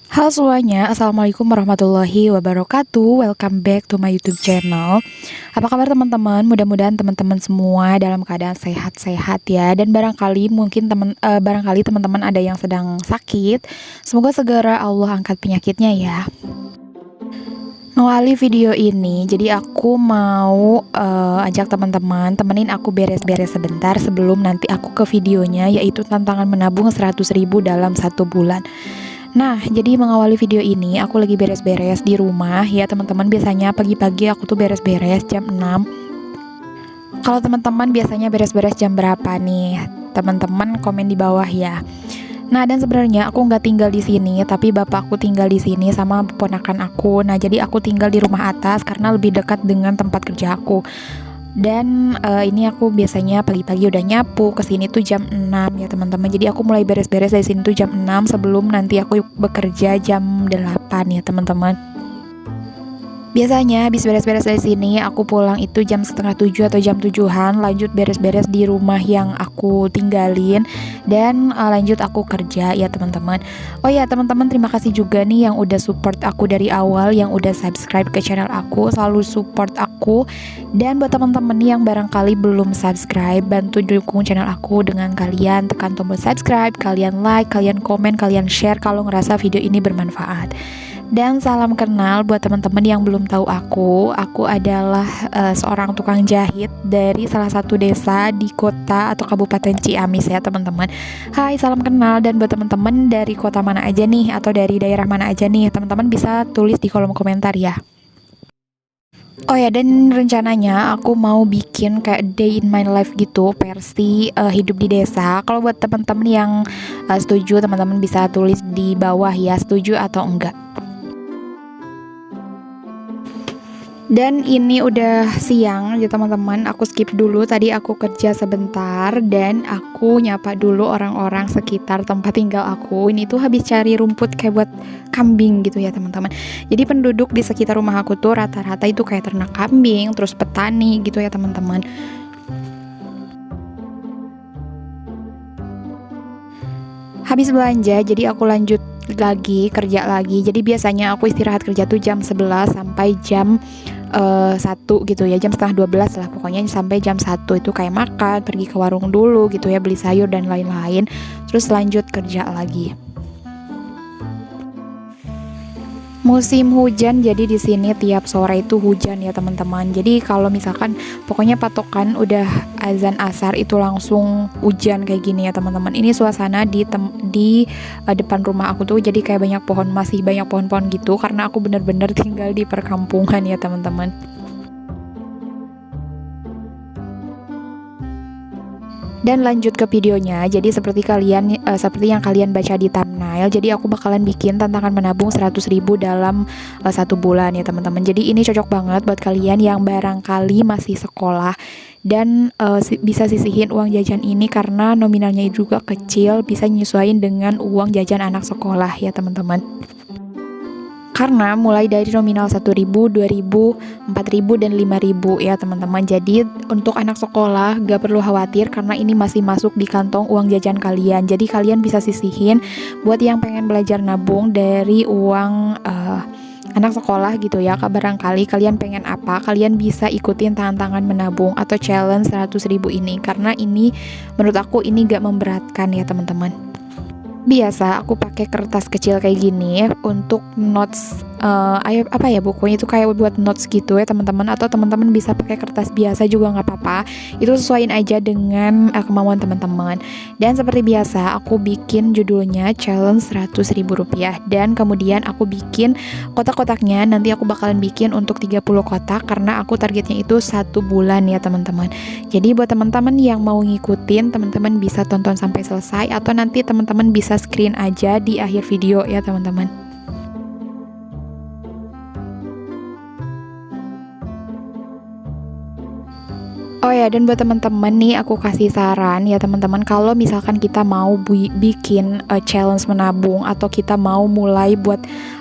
Halo semuanya, Assalamualaikum warahmatullahi wabarakatuh. Welcome back to my YouTube channel. Apa kabar teman-teman? Mudah-mudahan teman-teman semua dalam keadaan sehat-sehat ya. Dan barangkali teman-teman ada yang sedang sakit. Semoga segera Allah angkat penyakitnya ya. Mengawali video ini, jadi aku mau ajak teman-teman temenin aku beres-beres sebentar sebelum nanti aku ke videonya, yaitu tantangan menabung 100.000 dalam 1 bulan. Nah, jadi mengawali video ini aku lagi beres-beres di rumah ya teman-teman. Biasanya pagi-pagi aku tuh beres-beres jam 6. Kalau teman-teman biasanya beres-beres jam berapa nih? Teman-teman komen di bawah ya. Nah, dan sebenarnya aku nggak tinggal di sini, tapi bapakku tinggal di sini sama ponakan aku. Nah, jadi aku tinggal di rumah atas karena lebih dekat dengan tempat kerja aku. Dan ini aku biasanya pagi-pagi udah nyapu ke sini tuh jam 6 ya teman-teman. Jadi aku mulai beres-beres dari sini tuh jam 6 sebelum nanti aku bekerja jam 8 ya teman-teman. Biasanya habis beres-beres dari sini aku pulang itu jam setengah 7 atau jam 7-an, lanjut beres-beres di rumah yang aku tinggalin dan lanjut aku kerja ya teman-teman. Oh ya teman-teman, terima kasih juga nih yang udah support aku dari awal, yang udah subscribe ke channel aku, selalu support aku. Dan buat teman-teman yang barangkali belum subscribe, bantu dukung channel aku dengan kalian tekan tombol subscribe, kalian like, kalian komen, kalian share kalau ngerasa video ini bermanfaat. Dan salam kenal buat teman-teman yang belum tahu aku adalah seorang tukang jahit dari salah satu desa di kota atau kabupaten Ciamis ya teman-teman. Hai, salam kenal. Dan buat teman-teman dari kota mana aja nih atau dari daerah mana aja nih, teman-teman bisa tulis di kolom komentar ya. Oh ya, dan rencananya aku mau bikin kayak day in my life gitu, versi hidup di desa. Kalau buat teman-teman yang setuju, teman-teman bisa tulis di bawah ya, setuju atau enggak. Dan ini udah siang ya teman-teman, aku skip dulu, tadi aku kerja sebentar dan aku nyapa dulu orang-orang sekitar tempat tinggal aku. Ini tuh habis cari rumput kayak buat kambing gitu ya teman-teman. Jadi penduduk di sekitar rumah aku tuh rata-rata itu kayak ternak kambing, terus petani gitu ya teman-teman. Habis belanja, jadi aku lanjut lagi kerja lagi. Jadi biasanya aku istirahat kerja tuh jam 11 sampai jam 1 gitu ya, jam setengah 12 lah pokoknya, sampai jam 1 itu kayak makan, pergi ke warung dulu gitu ya, beli sayur dan lain-lain, terus lanjut kerja lagi. Musim hujan, jadi di sini tiap sore itu hujan ya teman-teman. Jadi kalau misalkan pokoknya patokan udah azan asar itu langsung hujan kayak gini ya teman-teman. Ini suasana di depan rumah aku tuh jadi kayak banyak pohon, masih banyak pohon-pohon gitu karena aku bener-bener tinggal di perkampungan ya teman-teman. Dan lanjut ke videonya, jadi seperti yang kalian baca di thumbnail, jadi aku bakalan bikin tantangan menabung 100.000 dalam 1 bulan ya teman-teman. Jadi ini cocok banget buat kalian yang barangkali masih sekolah dan bisa sisihin uang jajan ini karena nominalnya juga kecil, bisa nyesuaiin dengan uang jajan anak sekolah ya teman-teman. Karena mulai dari nominal 1.000, 2.000, 4.000, dan 5.000 ya teman-teman. Jadi untuk anak sekolah gak perlu khawatir karena ini masih masuk di kantong uang jajan kalian. Jadi kalian bisa sisihin buat yang pengen belajar nabung dari uang anak sekolah gitu ya. Barangkali kalian pengen apa, kalian bisa ikutin tantangan menabung atau challenge 100.000 ini. Karena ini menurut aku ini gak memberatkan ya teman-teman. Biasa aku pakai kertas kecil kayak gini untuk notes, bukunya itu kayak buat notes gitu ya teman-teman, atau teman-teman bisa pakai kertas biasa juga nggak apa-apa, itu sesuaiin aja dengan kemauan teman-teman. Dan seperti biasa aku bikin judulnya challenge 100.000 rupiah, dan kemudian aku bikin kotak-kotaknya, nanti aku bakalan bikin untuk 30 kotak karena aku targetnya itu 1 bulan ya teman-teman. Jadi buat teman-teman yang mau ngikutin, teman-teman bisa tonton sampai selesai atau nanti teman-teman bisa screen aja di akhir video ya teman-teman. Oh ya, dan buat teman-teman nih aku kasih saran ya teman-teman, kalau misalkan kita mau bikin challenge menabung atau kita mau mulai buat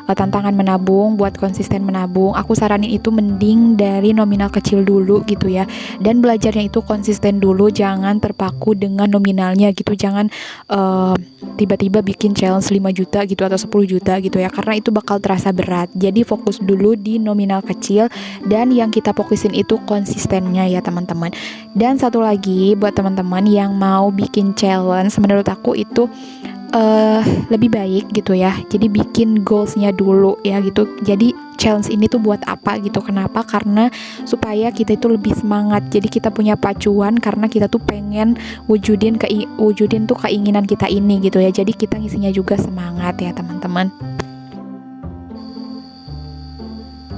tantangan menabung, buat konsisten menabung, aku saranin itu mending dari nominal kecil dulu gitu ya. Dan belajarnya itu konsisten dulu, jangan terpaku dengan nominalnya gitu. Jangan tiba-tiba bikin challenge 5 juta gitu atau 10 juta gitu ya, karena itu bakal terasa berat. Jadi fokus dulu di nominal kecil, dan yang kita fokusin itu konsistennya ya teman-teman. Dan satu lagi buat teman-teman yang mau bikin challenge, menurut aku itu lebih baik gitu ya, jadi bikin goalsnya dulu ya gitu. Jadi challenge ini tuh buat apa gitu, kenapa? Karena supaya kita itu lebih semangat, jadi kita punya pacuan karena kita tuh pengen wujudin tuh keinginan kita ini gitu ya. Jadi kita ngisinya juga semangat ya teman-teman.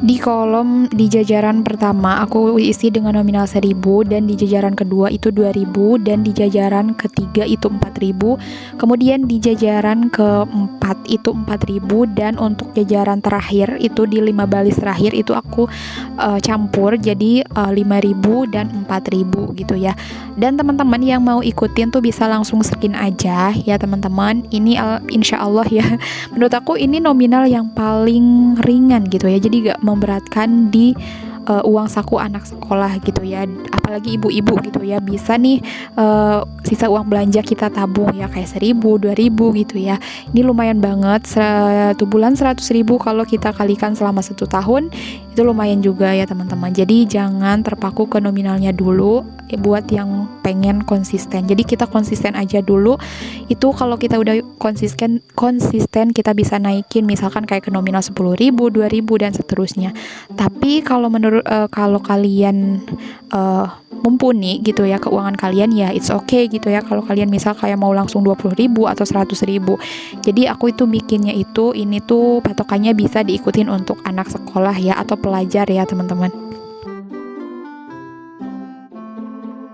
Di kolom di jajaran pertama aku isi dengan nominal 1000, dan di jajaran kedua itu 2000, dan di jajaran ketiga itu 4000, kemudian di jajaran keempat itu 4000, dan untuk jajaran terakhir itu di 5 balis terakhir itu aku campur jadi 5000 dan 4000 gitu ya. Dan teman-teman yang mau ikutin tuh bisa langsung skin aja ya teman-teman. Ini insya Allah ya, menurut aku ini nominal yang paling ringan gitu ya, jadi gak memberatkan di uang saku anak sekolah gitu ya, apalagi ibu-ibu gitu ya. Bisa nih sisa uang belanja kita tabung ya, kayak 1000, 2000 gitu ya. Ini lumayan banget, 1 bulan 100.000 kalau kita kalikan selama 1 tahun itu lumayan juga ya teman-teman. Jadi jangan terpaku ke nominalnya dulu buat yang pengen konsisten. Jadi kita konsisten aja dulu. Itu kalau kita udah konsisten kita bisa naikin misalkan kayak ke nominal 10.000, 2000 dan seterusnya. Tapi kalau kalau kalian mumpuni gitu ya keuangan kalian, ya it's okay gitu ya. Kalau kalian misal kayak mau langsung 20.000 atau 100.000. Jadi aku itu bikinnya itu, ini tuh patokannya bisa diikutin untuk anak sekolah ya, atau pelajar ya teman-teman.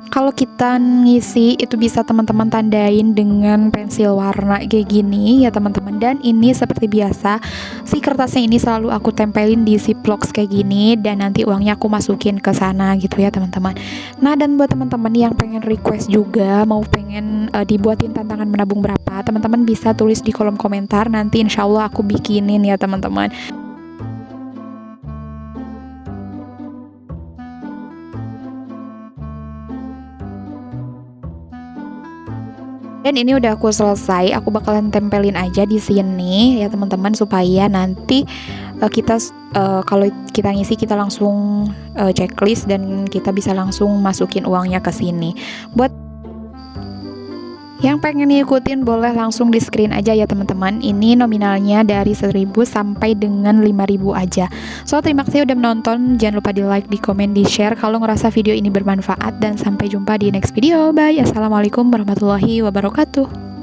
Kalau kita ngisi itu bisa teman-teman tandain dengan pensil warna kayak gini ya teman-teman. Dan ini seperti biasa, si kertasnya ini selalu aku tempelin di ziplock kayak gini, dan nanti uangnya aku masukin ke sana gitu ya teman-teman. Nah, dan buat teman-teman yang pengen request juga, mau pengen dibuatin tantangan menabung berapa, teman-teman bisa tulis di kolom komentar, nanti insya Allah aku bikinin ya teman-teman. Dan ini udah aku selesai, aku bakalan tempelin aja di sini ya teman-teman, supaya nanti kalau kita ngisi kita langsung checklist, dan kita bisa langsung masukin uangnya ke sini. Buat yang pengen ngikutin boleh langsung di screen aja ya teman-teman. Ini nominalnya dari 1000 sampai dengan 5000 aja. So terima kasih udah menonton, jangan lupa di like, di komen, di share kalau ngerasa video ini bermanfaat, dan sampai jumpa di next video. Bye, assalamualaikum warahmatullahi wabarakatuh.